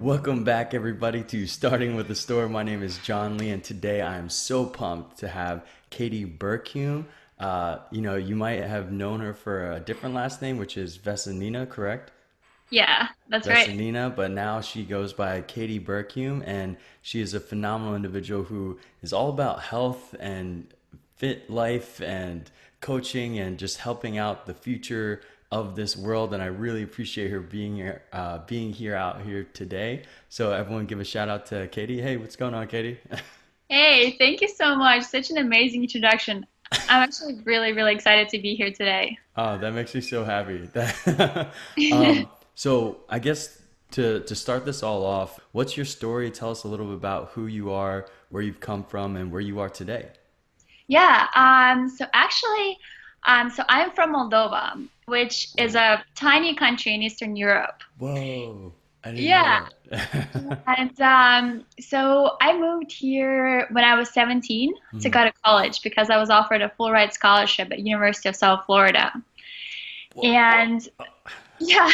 Welcome back, everybody, to Starting with the Store. My name is John Lee, and today I am so pumped to have Katie Bercume. You might have known her for a different last name, which is Vesanina, correct? Yeah, that's right. Vesanina, but now she goes by Katie Bercume, and she is a phenomenal individual who is all about health and fit life and coaching and just helping out the future of this world. And I really appreciate her being here out here today. So everyone, give a shout out to Katie. Hey, what's going on, Katie? Hey, thank you so much. Such an amazing introduction. I'm actually really excited to be here today. Oh, that makes me so happy. So I guess to start this all off, what's your story? Tell us a little bit about who you are, where you've come from, and where you are today. Yeah, so I'm from Moldova, which is Whoa. a tiny country in Eastern Europe. Whoa. I didn't know Yeah, that. and so I moved here when I was 17 to Mhm. go to college because I was offered a full ride scholarship at University of South Florida. Whoa. And yeah,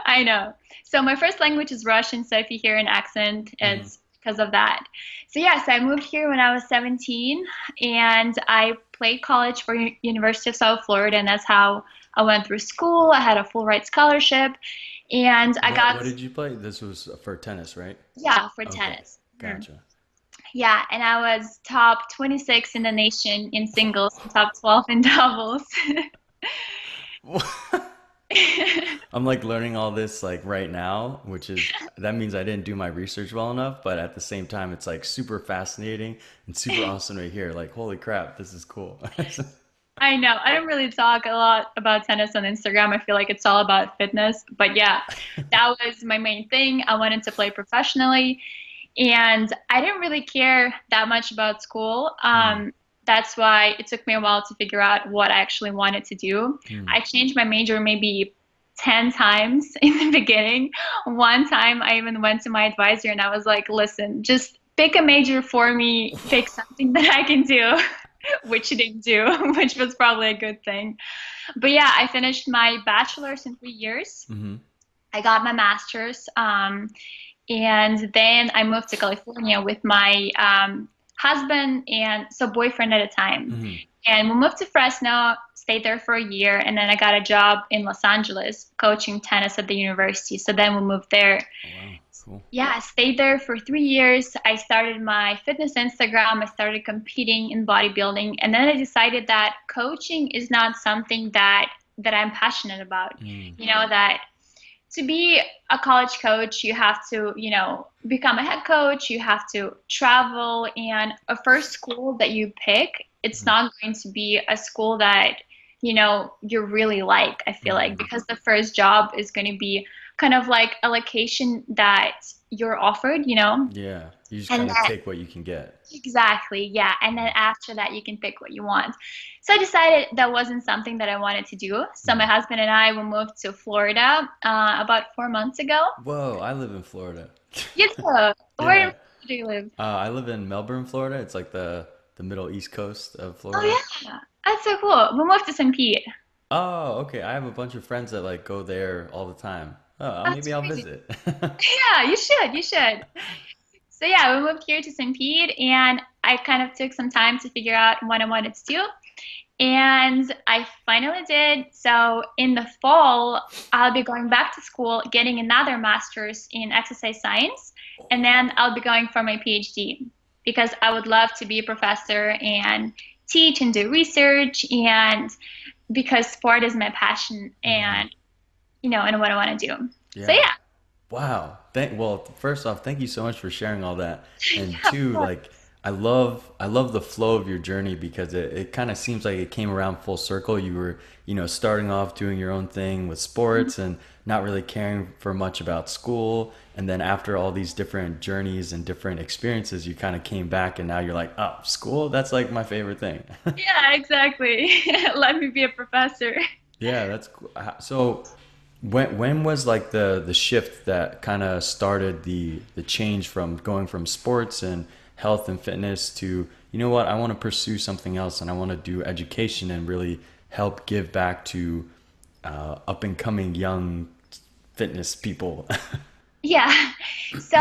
I know. So my first language is Russian, so if you hear an accent, Mhm. it's because of that. So yes, I moved here when I was 17, and I played college for University of South Florida, and that's how I went through school. I had a full ride scholarship, and I What got, did you play? This was for tennis, right? yeah, for Okay. tennis. Mhm. Gotcha. Yeah, and I was top 26 in the nation in singles and top 12 in doubles. I'm like learning all this like right now, which is that means I didn't do my research well enough, but at the same time it's like super fascinating and super awesome to hear. Like, holy crap, this is cool. I know. I don't really talk a lot about tennis on Instagram. I feel like it's all about fitness. But yeah, that was my main thing. I wanted to play professionally, and I didn't really care that much about school. Mm, That's why it took me a while to figure out what I actually wanted to do. mm. I changed my major maybe 10 times in the beginning. One time I even went to my advisor and I was like, listen, just pick a major for me, pick something that I can do. Which she didn't do, which was probably a good thing. But yeah, I finished my bachelor's in 3 years. Mm-hmm. I got my master's, and then I moved to California with my husband and so boyfriend at a time. Mm-hmm. And we moved to Fresno, stayed there for a year, and then I got a job in Los Angeles coaching tennis at the university. So then we moved there. Oh, wow, cool. Yeah, I stayed there for 3 years. I started my fitness Instagram. I started competing in bodybuilding, and then I decided that coaching is not something that I'm passionate about. Mm, You know, that to be a college coach, you have to, become a head coach, you have to travel, and a first school that you pick, it's mm, not going to be a school that, you really like, I feel like, mm. because the first job is going to be kind of like a location that you're offered, Yeah, you just and kind of then take what you can get. exactly, yeah, and then after that you can pick what you want. So I decided that wasn't something that I wanted to do. So my Mm. husband and I we moved to Florida about 4 months ago. Whoa, I live in Florida. You too. Where Yeah, do you live? I live in Melbourne, Florida. It's like the middle east coast of Oh Florida. yeah, that's so cool. We moved to St. Pete. Oh, okay. I have a bunch of friends that like go there all the time. Oh, That's maybe I'll crazy. visit. Yeah, you should. You should. So yeah, we moved here to St. Pete, and I kind of took some time to figure out what I wanted to do. And I finally did. So in the fall, I'll be going back to school, getting another master's in exercise science, and then I'll be going for my PhD because I would love to be a professor and teach and do research, and because sport is my passion Mhm. and and what I want to do. So Yeah. yeah. Wow. Well, first off, thank you so much for sharing all that. And Yeah, of two, course. like I love the flow of your journey because it kind of seems like it came around full circle. You were, starting off doing your own thing with sports and not really caring for much about school. And then after all these different journeys and different experiences, you kind of came back and now you're like, oh, school, that's like my favorite thing. Yeah, exactly. Let me be a professor. Yeah, that's cool. So when was like the shift that kind of started the change from going from sports and health and fitness to, you know what, I want to pursue something else and I want to do education and really help give back to up and coming young fitness people. Yeah. So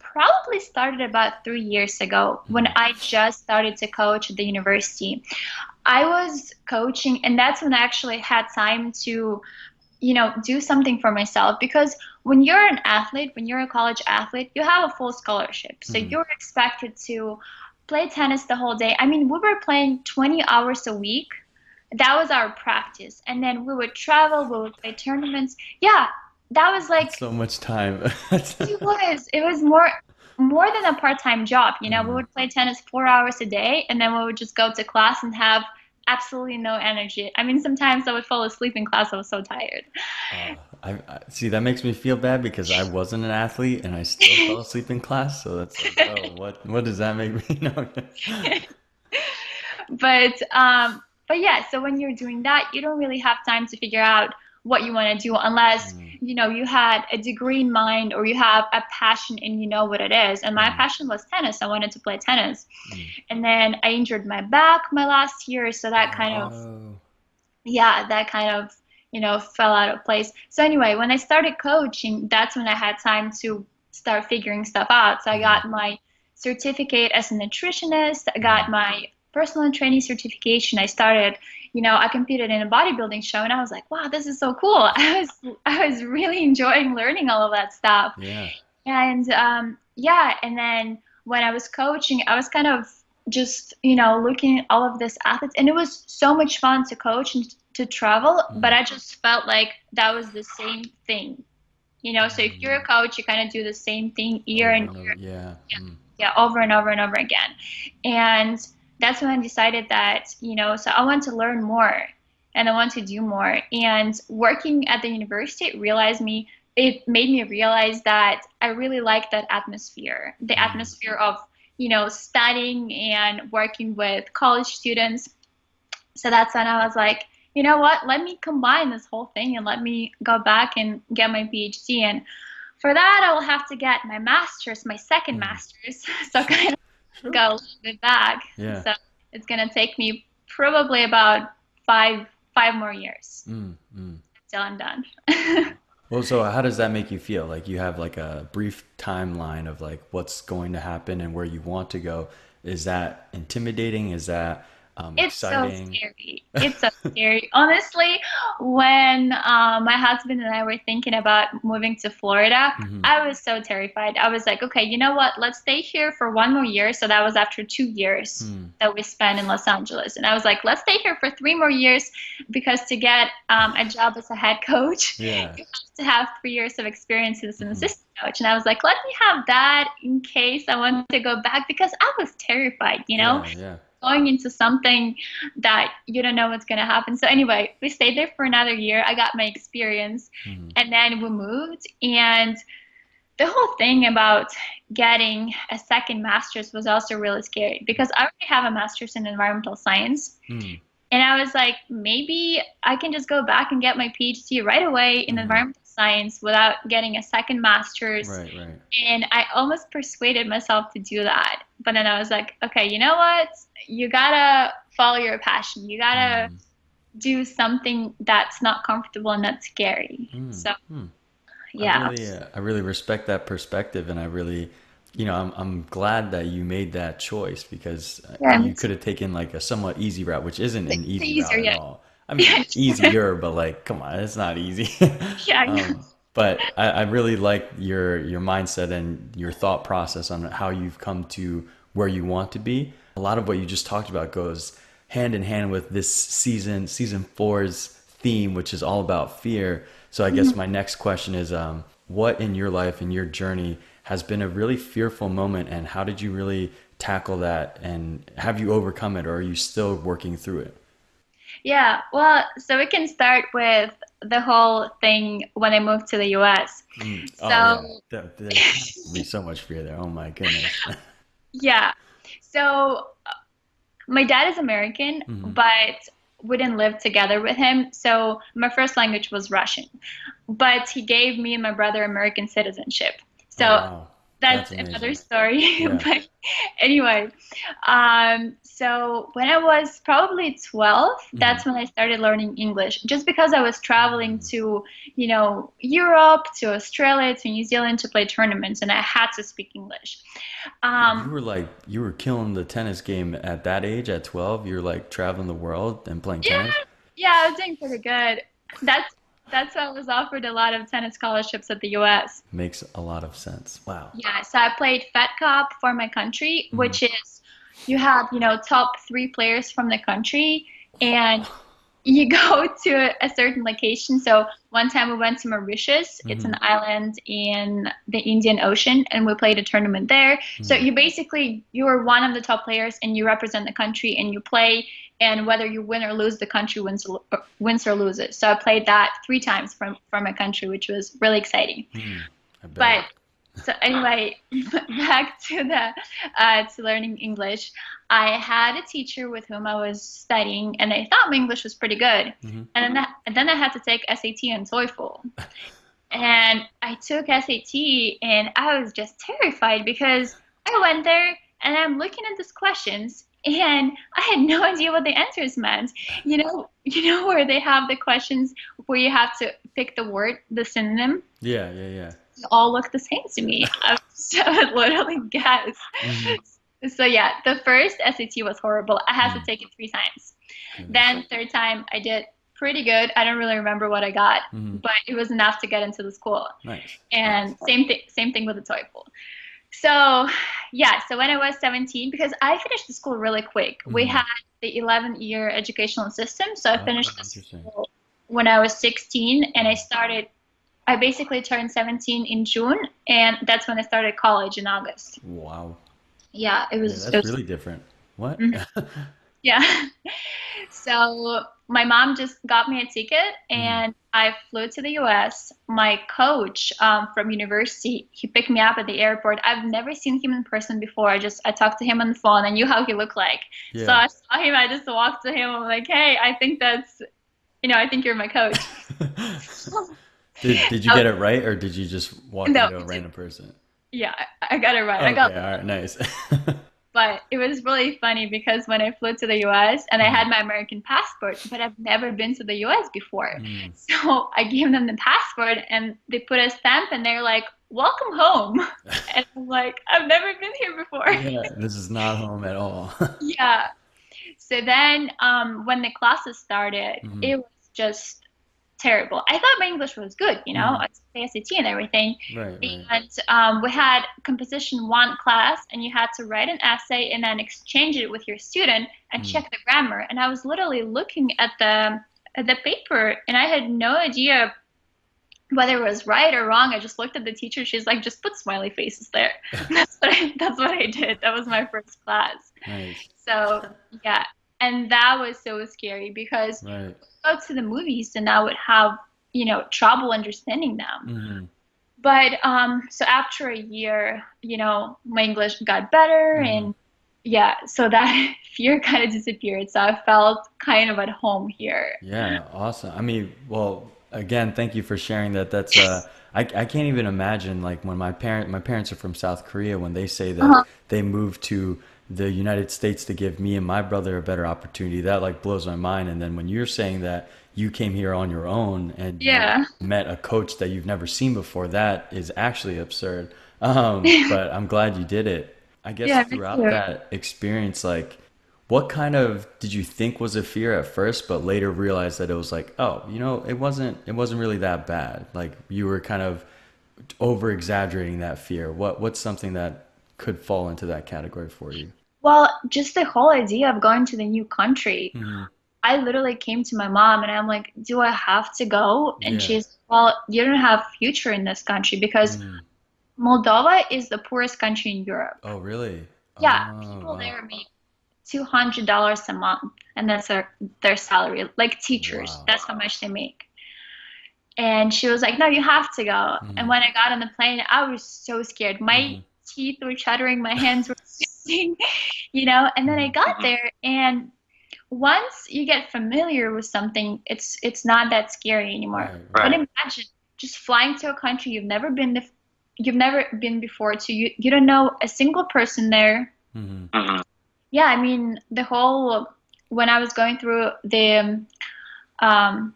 probably started about 3 years ago when Mhm. I just started to coach at the university. I was coaching, and that's when I actually had time to, do something for myself. Because when you're an athlete, when you're a college athlete, you have a full scholarship. So Mhm. you're expected to play tennis the whole day. I mean, we were playing 20 hours a week. That was our practice. And then we would travel, we would play tournaments. Yeah, that was That's like, so much time. it was more than a part-time job. We Mhm. would play tennis 4 hours a day, and then we would just go to class and have absolutely no energy. I mean, sometimes I would fall asleep in class. I was so tired. I see that makes me feel bad because I wasn't an athlete and I still fell asleep in class. So that's like, oh, what does that make me? No. But yeah, so when you're doing that, you don't really have time to figure out what you want to do unless, Mm, you had a degree in mind or you have a passion and you know what it is. And my mm, passion was tennis. I wanted to play tennis. mm. And then I injured my back my last year, so that kind of, Oh. yeah, that kind of, fell out of place. So anyway, when I started coaching, that's when I had time to start figuring stuff out. So I Mm, got my certificate as a nutritionist, I got mm. my personal training certification. I competed in a bodybuilding show, and I was like, wow, this is so cool. I was really enjoying learning all of that stuff. Yeah. And yeah, and then when I was coaching, I was kind of just, looking at all of these athletes, and it was so much fun to coach and to travel, but Mm, I just felt like that was the same thing. So if you're a mm. coach, you kind of do the same thing year Over and and over. year, Yeah. Mm, yeah, over and over and over again. And that's when I decided that, so I want to learn more and I want to do more. And working at the university, it made me realize that I really like that atmosphere, the mm. atmosphere of, studying and working with college students. So that's when I was like, you know what, let me combine this whole thing and let me go back and get my PhD. And for that, I will have to get my master's, my second Mm. master's. So Sure. kind of Sure. go a little bit back. Yeah. So it's gonna take me probably about five more years Mm, mm. till I'm done. Well, so how does that make you feel? Like you have like a brief timeline of like what's going to happen and where you want to go. Is that intimidating? Is that It's so exciting? scary. It's so scary. Honestly, when my husband and I were thinking about moving to Florida, Hmm. I was so terrified. I was like, okay, you know what? Let's stay here for 1 more year. So that was after 2 years Mm. that we spent in Los Angeles. And I was like, let's stay here for 3 more years because to get a job as a head coach, Yeah. you have to have 3 years of experience as an Hmm. assistant coach. And I was like, let me have that in case I want to go back because I was terrified. Yeah. Yeah. Going into something that you don't know what's going to happen. So anyway, we stayed there for another year. I got my experience, Hmm. and then we moved. And the whole thing about getting a second master's was also really scary because I already have a master's in environmental science. Mm. And I was like, maybe I can just go back and get my PhD right away in Hmm. environmental science without getting a second master's. Right. Right. And I almost persuaded myself to do that. But then I was like, okay, you know what? You gotta follow your passion. You gotta Mm. do something that's not comfortable and not scary. Mm. So, Mm. yeah. I really respect that perspective, and I really, I'm glad that you made that choice because Yeah, me you too. could have taken like a somewhat easy route, which isn't an It's easy easier, route at yeah. all. I mean, easier, but like, come on, it's not easy. Yeah, I know. But I really like your mindset and your thought process on how you've come to where you want to be. A lot of what you just talked about goes hand in hand with this season four's theme, which is all about fear. So I guess my next question is, what in your life, in your journey, has been a really fearful moment, and how did you really tackle that? And have you overcome it, or are you still working through it? Yeah, well, so we can start with the whole thing when I moved to the US. Mm. Oh yeah, So, there has to be so much fear there. Oh my goodness. yeah. So my dad is American, Hmm. but we didn't live together with him. So my first language was Russian. But he gave me and my brother American citizenship. Oh So wow. That's That's another amazing. story. Yeah. But anyway, so when I was probably 12, Hmm. that's when I started learning English. Just because I was traveling to, Europe, to Australia, to New Zealand to play tournaments, and I had to speak English. You Um, were like, you were killing the tennis game at that age, at 12. You're like traveling the world and playing yeah, tennis. yeah, I was doing pretty good. That's that's why I was offered a lot of tennis scholarships at the US. Makes a lot of sense. Wow. Yeah, so I played Fed Cup for my country, Hmm. which is you have, top three players from the country, and you go to a certain location. So one time we went to Mauritius. It's Hmm. an island in the Indian Ocean, and we played a tournament there. So Hmm. you are one of the top players, and you represent the country, and you play. And whether you win or lose, the country wins or loses. So I played that three times from my country, which was really exciting. Hmm. I bet. But so anyway, back to learning English. I had a teacher with whom I was studying, and I thought my English was pretty good. Hmm. And then I had to take SAT and TOEFL. And I took SAT, and I was just terrified because I went there and I'm looking at these questions, and I had no idea what the answers meant. You know where they have the questions where you have to pick the word, the synonym, Yeah, yeah, yeah. all look the same to me. I would literally guess. Hmm. So yeah, the first SAT was horrible. I had to Mm. take it three times. Goodness. Then third time I did pretty good. I don't really remember what I got, Hmm. but it was enough to get into the school. Nice. And same thing with the TOEFL. So yeah, so when I was 17, because I finished the school really quick. We Hmm. had the 11-year educational system, so I Oh, finished the interesting. school when I was 16, and I basically turned 17 in June, and that's when I started college in August. Wow. Yeah, it Yeah, was, it that's was, really different. What? mhm, yeah. So my mom just got me a ticket, Hmm. and I flew to the US. My coach from university, he picked me up at the airport. I've never seen him in person before. I talked to him on the phone. I knew how he looked like. So Yeah. I saw him. I just walked to him. I'm like, hey, I think you're my coach. Did you I, get it right, or did you just walk no, into a random person? yeah, I got it right. I Okay, got. all right, nice. But it was really funny because when I flew to the US and I Mm, had my American passport, but I've never been to the US before. mm. So I gave them the passport and they put a stamp and they're like, welcome home. And I'm like, I've never been here before. Yeah, this is not home at all. Yeah. So then when the classes started, Hmm. it was just terrible. I thought my English was good, Hmm. I took the SAT and everything. Right, right. And we had composition one class, and you had to write an essay and then exchange it with your student and Mm. check the grammar. And I was literally looking at the paper, and I had no idea whether it was right or wrong. I just looked at the teacher. She's like, just put smiley faces there. That's what I did. That was my first class. Nice. So yeah, and that was so scary because Right. go to the movies and I would have, trouble understanding them. Hmm. But so after a year, my English got better, Hmm. and yeah, so that fear kind of disappeared. So I felt kind of at home here. Yeah, awesome. I mean, well, again, thank you for sharing that. I can't even imagine like when my parents are from South Korea when they say that Uh-huh. they moved to the United States to give me and my brother a better opportunity. That like blows my mind. And then when you're saying that you came here on your own and you Yeah. met a coach that you've never seen before, that is actually absurd. But I'm glad you did it. I guess Yeah, me throughout too. that experience, like what kind of did you think was a fear at first, but later realized that it was like, oh, it wasn't really that bad. Like you were kind of over exaggerating that fear. What's something that could fall into that category for you? Well, just the whole idea of going to the new country. Hmm. I literally came to my mom and I'm like, do I have to go? And Yeah. she's, well, you don't have future in this country because Mm. Moldova is the poorest country in Europe. Oh, really? Yeah, Oh, people wow. there make $200 a month, and that's their salary. Like teachers, Wow. that's how much they make. And she was like, "No, you have to go." And Hmm. when I got on the plane, I was so scared. My Hmm. teeth were chattering, my hands were shaking, And then I Hmm. got there, and once you get familiar with something, it's not that scary anymore. Right, But right. imagine just flying to a country you've never been you've never been before too. You don't know a single person there. Hmm. Yeah, I mean, the whole when I was going through the um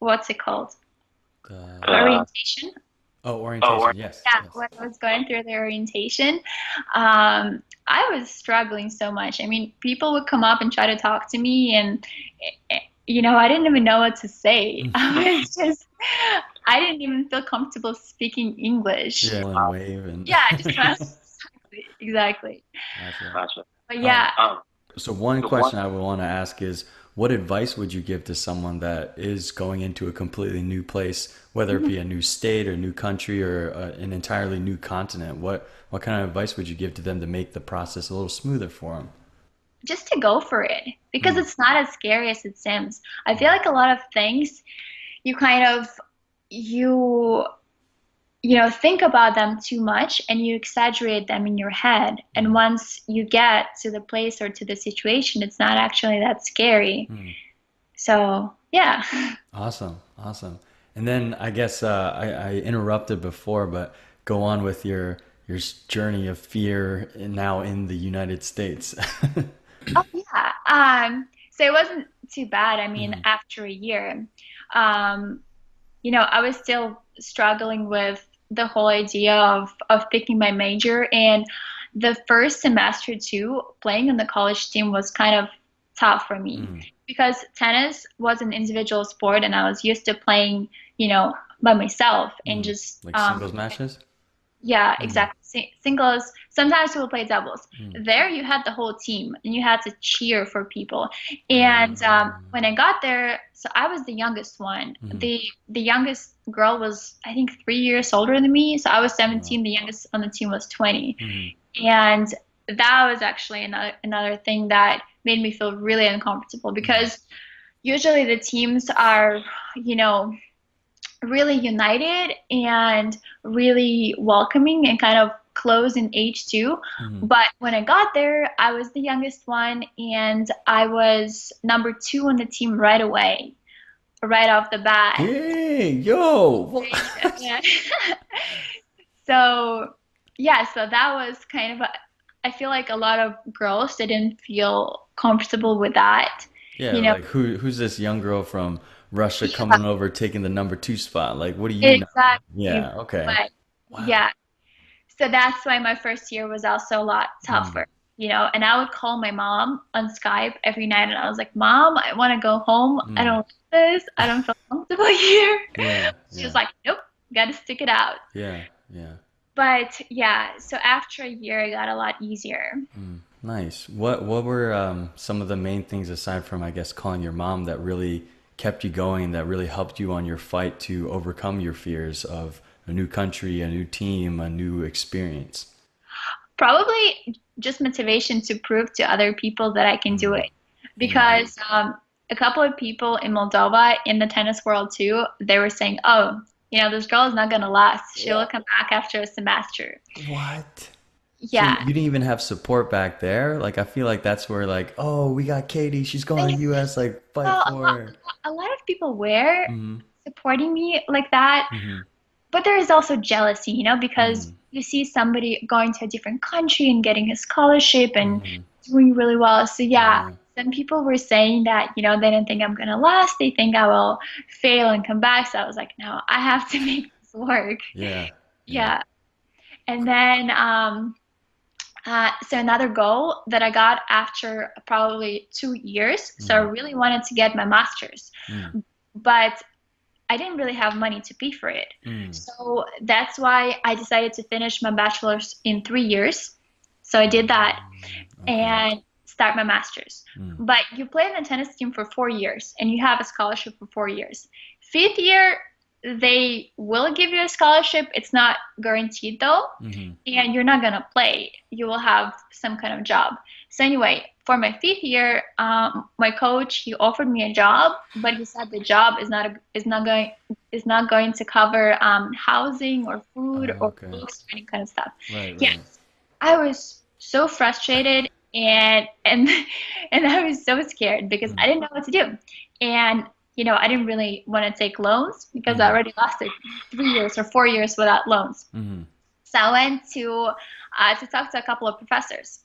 what's it called? Orientation. Oh, orientation. Yes, Yeah, yes. when I was going through the orientation, I was struggling so much. I mean, people would come up and try to talk to me, and I didn't even know what to say. I didn't even feel comfortable speaking English. Yeah, and wave and Yeah, I just exactly. gotcha. But Um, yeah, so one question I would want to ask is, what advice would you give to someone that is going into a completely new place, whether it be a new state or new country or an entirely new continent? What kind of advice would you give to them to make the process a little smoother for them? just to go for it because Mm, it's not as scary as it seems. I feel like a lot of things you kind of you think about them too much and you exaggerate them in your head. And mm, once you get to the place or to the situation, it's not actually that scary. mm. So, yeah. Awesome, awesome. And then I guess I interrupted before, but go on with your journey of fear now in the United States. Oh, yeah. So it wasn't too bad. I mean, Mhm, after a year, um, I was still struggling with the whole idea of picking my major. And the first semester too, playing in the college team was kind of tough for me mhm, because tennis was an individual sport and I was used to playing, by myself and mhm. just Like singles matches? yeah, Mhm, exactly. Singles. Sometimes we'll play doubles. mhm. There, you had the whole team, and you had to cheer for people. And Um, when I got there, so I was the youngest one. mhm. The youngest girl was, I think, 3 years older than me. So I was Wow. 17. The youngest on the team was 20, Mhm, and that was actually another thing that made me feel really uncomfortable mhm, because usually the teams are, you know really united and really welcoming and kind of close in age too. mhm. But when I got there, I was the youngest one and I was number two on the team right away, right off the bat. Dang, yo, what? Yeah. So, yeah, so that was kind of I feel like a lot of girls didn't feel comfortable with that. Yeah, You know, like who's this young girl from Russia yeah, coming over taking the number two spot? Like, what do you know? exactly. Yeah, okay. But Wow. yeah, so that's why my first year was also a lot Mm, tougher, And I would call my mom on Skype every night and I was like, Mom, I want to go home. I mm. don't like this. I don't feel comfortable here. Yeah, She was yeah, like, Nope, got to stick it out. yeah, yeah. But yeah, so after a year, it got a lot easier. Mm, nice. What were some of the main things aside from, I guess, calling your mom that really kept you going, that really helped you on your fight to overcome your fears of a new country, a new team, a new experience? Probably just motivation to prove to other people that I can do Mm, it. mm, Because a couple of people in Moldova in the tennis world too, they were saying, oh, this girl is not going to last. She will yeah. come back after a semester. What? So you Yeah. didn't even have support back there? Like I feel like that's where like, oh, we got Katie, she's going to US, like fight Well, for her. a lot of people were Mm-hmm. supporting me like that, Mm-hmm. but there is also jealousy, because Mm, you see somebody going to a different country and getting a scholarship and mm-hmm. doing really well. So yeah, Yeah. some people were saying that, they don't think I'm gonna last. They think I will fail and come back. So I was like, no, I have to make this work. Yeah. Yeah. Yeah. And then so another goal that I got after probably 2 years. So I Mm-hmm. really wanted to get my master's, Mm, but I didn't really have money to pay for it. mm, So that's why I decided to finish my bachelor's in 3 years. So I did that okay. and start my master's. Mm, But you play in the tennis team for 4 years and you have a scholarship for 4 years. Fifth year, they will give you a scholarship. It's not guaranteed though, mm-hmm. and you're not gonna play. You will have some kind of job. So anyway, for my fifth year, my coach he offered me a job, but he said the job is not going to cover housing or food or Okay. books or any kind of stuff. Right, Yeah, right. I was so frustrated and and I was so scared because I Mm, didn't know what to do. And I didn't really want to take loans because I mm-hmm. already lasted 3 years or 4 years without loans. Mm-hmm. So I went to talk to a couple of professors,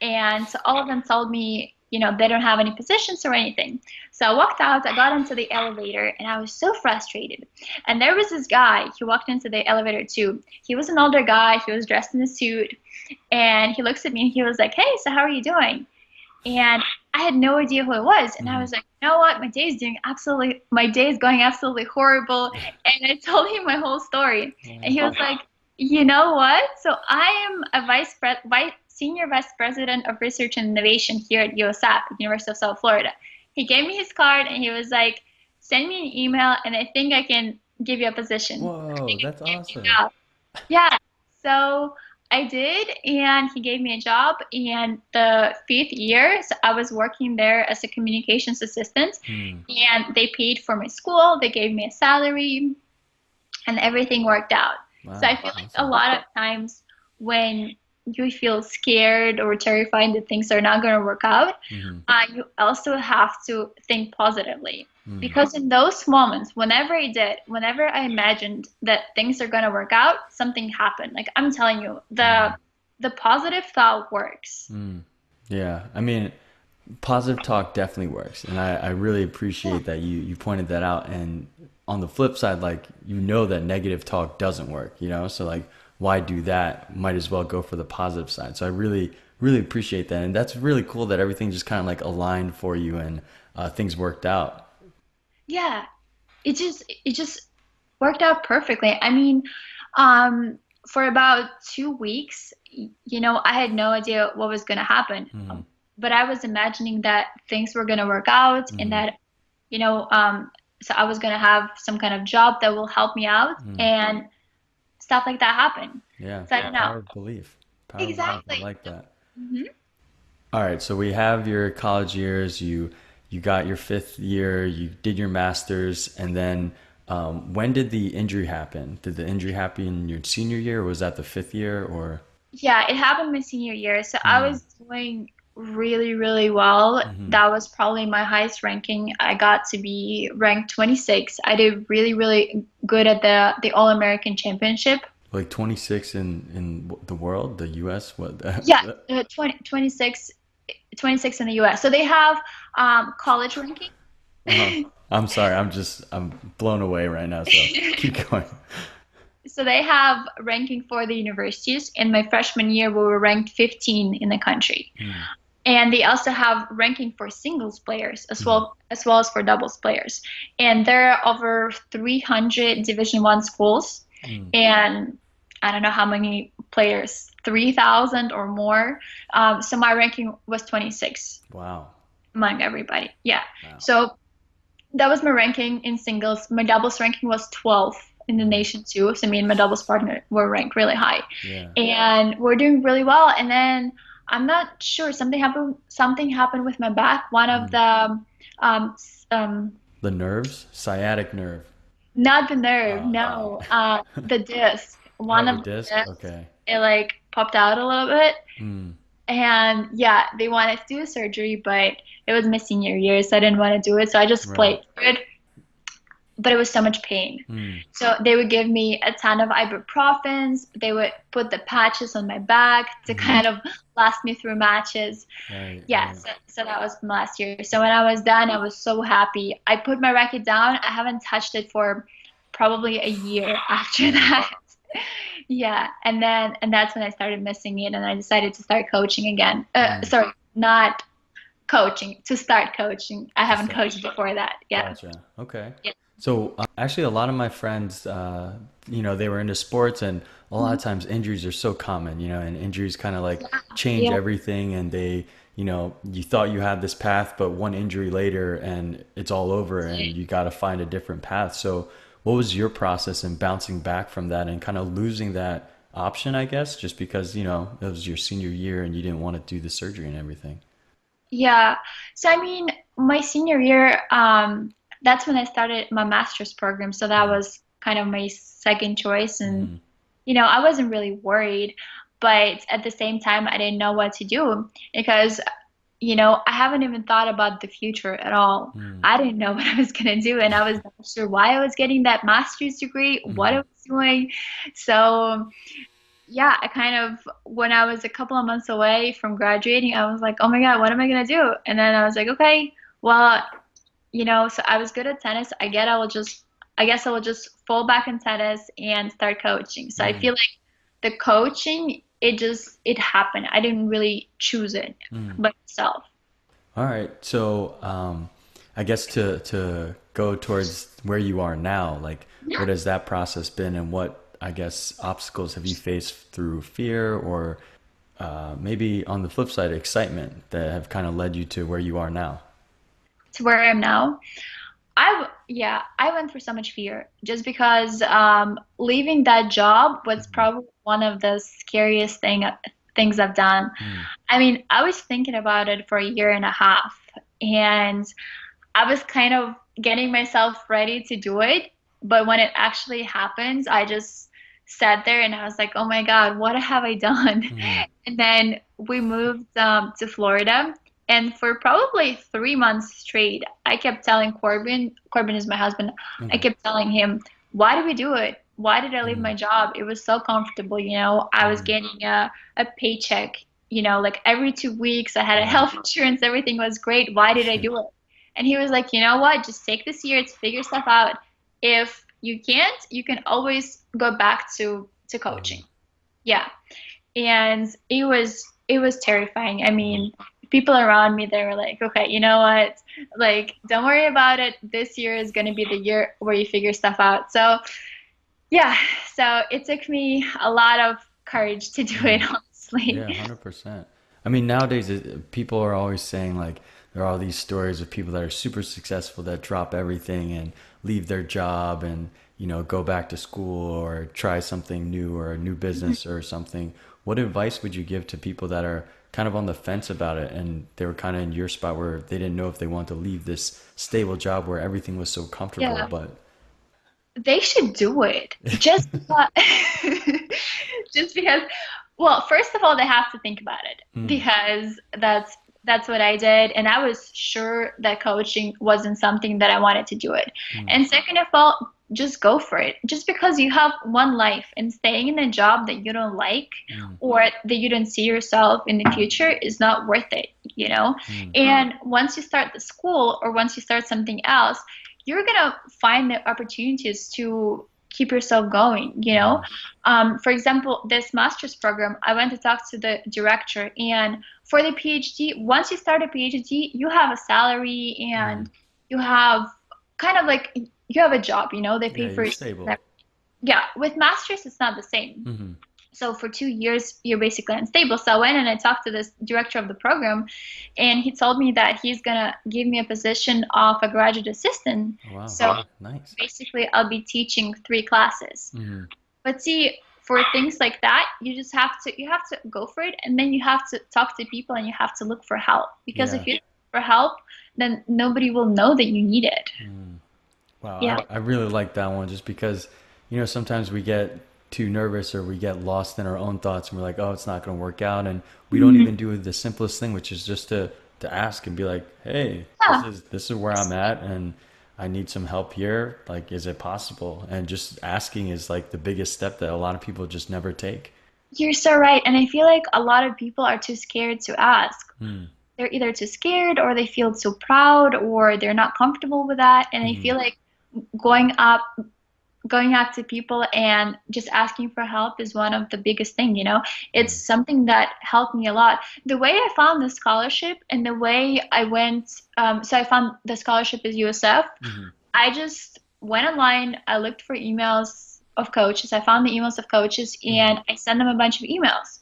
and so all of them told me, they don't have any positions or anything. So I walked out, I got into the elevator, and I was so frustrated. And there was this guy, he walked into the elevator too. He was an older guy, he was dressed in a suit, and he looks at me and he was like, "Hey, so how are you doing?" And I had no idea who it was. And I Mm-hmm. was like, "You know what? My day is going absolutely horrible." And I told him my whole story. And he was like, "You know what? So I am a senior vice president of research and innovation here at USAP, University of South Florida." He gave me his card and he was like, "Send me an email and I think I can give you a position. I Whoa, think I that's can give you a awesome. job." Yeah. So I did, and he gave me a job. And the 5th year, so I was working there as a communications assistant, Hmm. and they paid for my school, they gave me a salary, and everything worked out. So I Wow, feel like a awesome. lot of times when you feel scared or terrified that things are not going to work out, Mm-hmm. you also have to think positively. Mm. Because in those moments, whenever I imagined that things are going to work out, something happened. Like I'm telling you, Mm. the positive thought works. Mm. Yeah, I mean, positive talk definitely works, and I really Yeah. appreciate that you pointed that out. And on the flip side, like that negative talk doesn't work, so like why do that? Might as well go for the positive side. So I really appreciate that, and that's really cool that everything just kind of like aligned for you and things worked out. Yeah. It just worked out perfectly. I mean, um, for about 2 weeks, I had no idea what was going to happen. Mm-hmm. But I was imagining that things were going to work out and Mm-hmm. that, you know, um, so I was going to have some kind of job that will help me out Mm. and stuff like that happen. Yeah, So I the don't know. power of belief. Power of belief. I Exactly. like that. Hmm. All right, so we have your college years. You got your 5th year. You did your master's, and then when did the injury happen? Did the injury happen in your senior year, or was that the 5th year? Or Yeah, it happened my senior year. So I mm, was doing really, really well. hmm. That was probably my highest ranking. I got to be ranked 26. I did really, really good at the All-American Championship. Like 26 in the world, the U.S. What? Yeah, 26 in the US. So they have college ranking. Uh-huh. I'm sorry. I'm blown away right now. So keep going. So they have ranking for the universities. In my freshman year, we were ranked 15 in the country. Mm, And they also have ranking for singles players mm, as well as for doubles players. And there are over 300 Division One schools, mm. and I don't know how many players, 3,000 or more. So my ranking was 26 Wow. among everybody. Yeah. Wow. So that was my ranking in singles. My doubles ranking was 12 in the Mm, nation too. So me and my doubles partner were ranked really high, yeah. and we're doing really well. And then I'm not sure, something happened. Something happened with my back. One of Mm. the um, The nerves, sciatic nerve. not the nerve, Dang no, it. the disc. Oh, One the of the disc. discs, Okay. it like popped out a little bit. Mm, And yeah, they wanted to do surgery, but it was my senior year, so I didn't want to do it. So I just right. played through it, but it was so much pain. Mm, So they would give me a ton of ibuprofens. They would put the patches on my back to mm, kind of last me through matches. right. Yeah, Right. so that was my last year. So when I was done, I was so happy. I put my racket down. I haven't touched it for probably a year after Wow. that. Yeah, and that's when I started missing it, and I decided to start coaching again. Mm, Sorry, not coaching, to start coaching. I to haven't start. coached before that. Yeah. Gotcha. Okay. Yeah. So actually, a lot of my friends, they were into sports, and a lot Mhm. of times injuries are so common, and injuries kind of like change Yeah. everything, and you thought you had this path, but one injury later, and it's all over, and you got to find a different path. So, what was your process in bouncing back from that and kind of losing that option, I guess, just because, it was your senior year and you didn't want to do the surgery and everything? Yeah. So I mean, my senior year, that's when I started my master's program. So that Mm-hmm. was kind of my second choice. And, Mm-hmm. I wasn't really worried, but at the same time, I didn't know what to do because, I haven't even thought about the future at all. I didn't know what I was going to do, and I was not sure why I was getting that master's degree, what I Mm-hmm. was doing. So yeah, I kind of, when I was a couple of months away from graduating, I was like, oh my God, what am I gonna do? And then I was like, okay, well, so I was good at tennis. I guess I will just fall back in tennis and start coaching. So I Mm, feel like the coaching, it happened. I didn't really choose it mm. by myself. All right. So, I guess to go towards where you are now, like what has that process been, and what I guess obstacles have you faced through fear, or maybe on the flip side, excitement that have kind of led you to where you are now? To where I am now. Yeah, I went through so much fear just because leaving that job was Mhm. probably one of the scariest things I've done. Mm, I mean, I was thinking about it for a year and a half, and I was kind of getting myself ready to do it. But when it actually happens, I just sat there and I was like, oh my God, what have I done? mm, And then we moved to Florida. And for probably 3 months straight, I kept telling Corbin is my husband, I okay. kept telling him, why did we do it? Why did I leave Mm, my job? It was so comfortable, I was mm, getting a paycheck, like every 2 weeks. I had a right. health insurance, everything was great. Why did I do it? And he was like, you know what? Just take this year to figure stuff out. If you can't, you can always go back to Mm, coaching. Yeah. And it was terrifying. I mean, people around me, they were like, okay, you know what? Like, don't worry about it. This year is going to be the year where you figure stuff out. So, yeah. So it took me a lot of courage to do it, mm. honestly. Yeah, 100%. I mean, nowadays people are always saying like there are all these stories of people that are super successful that drop everything and leave their job and, go back to school or try something new or a new business or something. What advice would you give to people that are kind of on the fence about it and they were kind of in your spot where they didn't know if they wanted to leave this stable job where everything was so comfortable, Yeah. but They should do it just because, just because, well, first of all, they have to think about it mm, because that's what I did, and I was sure that coaching wasn't something that I wanted to do it. mm, And second of all, just go for it. Just because you have one life and staying in a job that you don't like mm, or that you don't see yourself in the future is not worth it, you know? mm, And once you start the school or once you start something else, you're gonna find the opportunities to keep yourself going, mm, For example, this master's program, I went to talk to the director, and for the PhD, once you start a PhD, you have a salary mm. and you have kind of like you have a job, they Yeah, pay you're for your, stable. yeah, with masters, it's not the same. Hmm. So for 2 years, you're basically unstable. So I went and I talked to this director of the program, and he told me that he's gonna give me a position of a graduate assistant. Oh, wow. So Yeah, nice. basically, I'll be teaching 3 classes. Hmm. But see, for things like that, you have to go for it, and then you have to talk to people and you have to look for help. Because Yeah. if you look for help, then nobody will know that you need it. Mm. Wow, Yeah. I really like that one just because, sometimes we get too nervous or we get lost in our own thoughts and we're like, oh, it's not going to work out. And we don't Mhm. even do the simplest thing, which is just to ask and be like, hey, this Yeah. is this is where I'm at and I need some help here. Like, is it possible? And just asking is like the biggest step that a lot of people just never take. You're so right. And I feel like a lot of people are too scared to ask. Mm, They're either too scared or they feel so proud or they're not comfortable with that. And I mm, feel like going up going up to people and just asking for help is one of the biggest thing. It's mm, something that helped me a lot. The way I found the scholarship and the way I went, so I found the scholarship is USF. mm, I just went online, I looked for emails of coaches, I found the emails of coaches, mm. and I sent them a bunch of emails.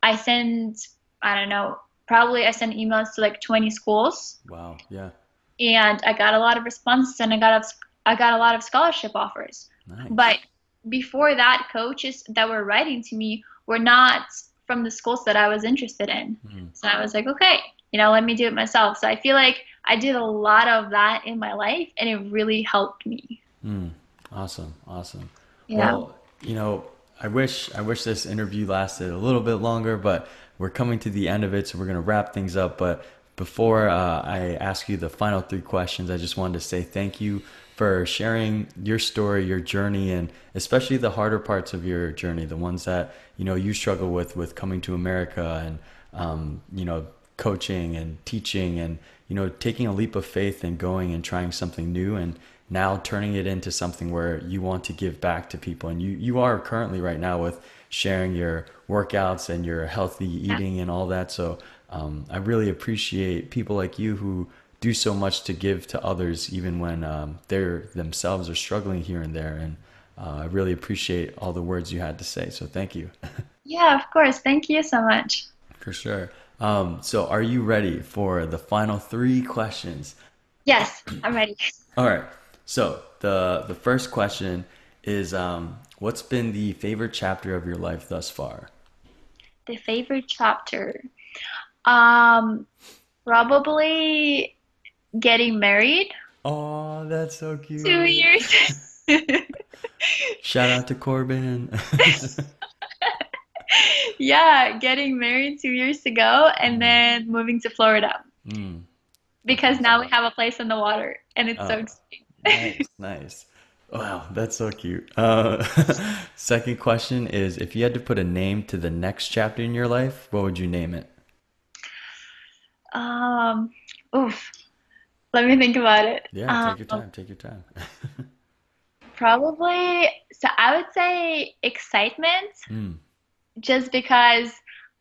I sent, I don't know, probably I sent emails to like 20 schools, Wow. Yeah. and I got a lot of responses, and I got a lot of scholarship offers. Nice. But before that, coaches that were writing to me were not from the schools that I was interested in. Mm, So I was like, okay, let me do it myself. So I feel like I did a lot of that in my life, and it really helped me. mm. Awesome. Awesome. Yeah. Well, I wish this interview lasted a little bit longer, but we're coming to the end of it, so we're gonna wrap things up. But before I ask you the final three questions, I just wanted to say thank you for sharing your story, your journey, and especially the harder parts of your journey, the ones that you struggle with coming to America and coaching and teaching and taking a leap of faith and going and trying something new and now turning it into something where you want to give back to people. And you are currently right now with sharing your workouts and your healthy Yeah. eating and all that. So I really appreciate people like you who do so much to give to others, even when they're themselves are struggling here and there. And I really appreciate all the words you had to say. So thank you. Yeah, of course. Thank you so much. For sure. So are you ready for the final three questions? Yes, I'm ready. All right. So the first question is, what's been the favorite chapter of your life thus far? The favorite chapter. Um, Probably getting married. Oh, that's so 2 cute. years. Shout out to Corbin. Yeah, getting married 2 years ago and Mm, then moving to Florida mm, that's because now we awesome. have a place on the water and it's so Oh, exciting. nice, nice. Wow, that's so cute. Second question is, if you had to put a name to the next chapter in your life, what would you name it? Um, Oof, let me think about it. Yeah, take your time, take your time. Probably, so I would say excitement, Mm, just because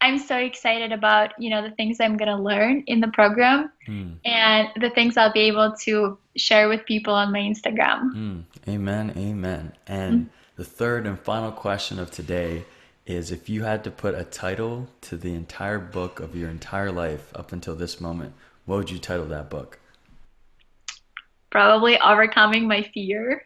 I'm so excited about, the things I'm gonna learn in the program mm. and the things I'll be able to share with people on my Instagram. Amen, amen. And the third and final question of today is if you had to put a title to the entire book of your entire life up until this moment, what would you title that book? Probably overcoming my fear.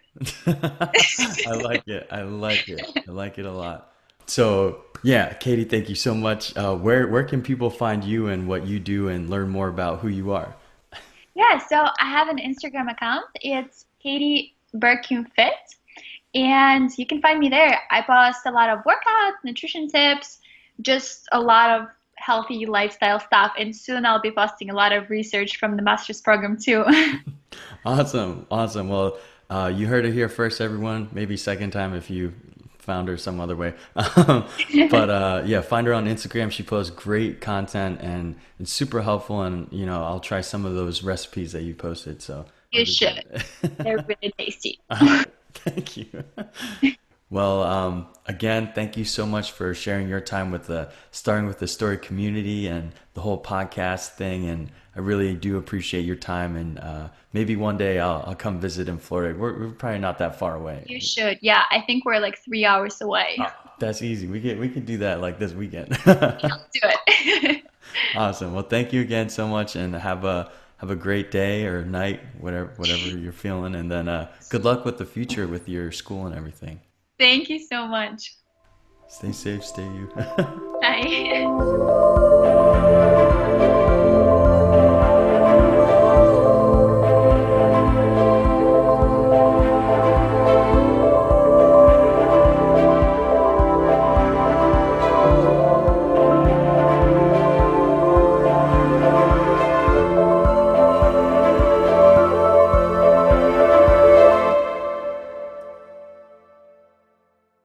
I like it. I like it. I like it a lot. So, yeah, Katie, thank you so much. Where can people find you and what you do and learn more about who you are? Yeah, so I have an Instagram account. It's Katie Bercume Fit, and you can find me there. I post a lot of workouts, nutrition tips, just a lot of healthy lifestyle stuff, and soon I'll be posting a lot of research from the master's program too. Awesome, awesome. Well, you heard it here first, everyone. Maybe second time if you found her some other way. But yeah, find her on Instagram. She posts great content and it's super helpful. And I'll try some of those recipes that you posted. So I'll You be should. good. They're really tasty. All right, thank you. Well, again, thank you so much for sharing your time with the starting with the story community and the whole podcast thing. And I really do appreciate your time. And maybe one day I'll come visit in Florida. We're probably not that far away. You should. Yeah, I think we're like 3 hours away. Oh, that's easy. We could do that like this weekend. Let's do it. Awesome. Well, thank you again so much, and have a great day or night, whatever you're feeling. And then good luck with the future with your school and everything. Thank you so much. Stay safe. Stay you. Bye.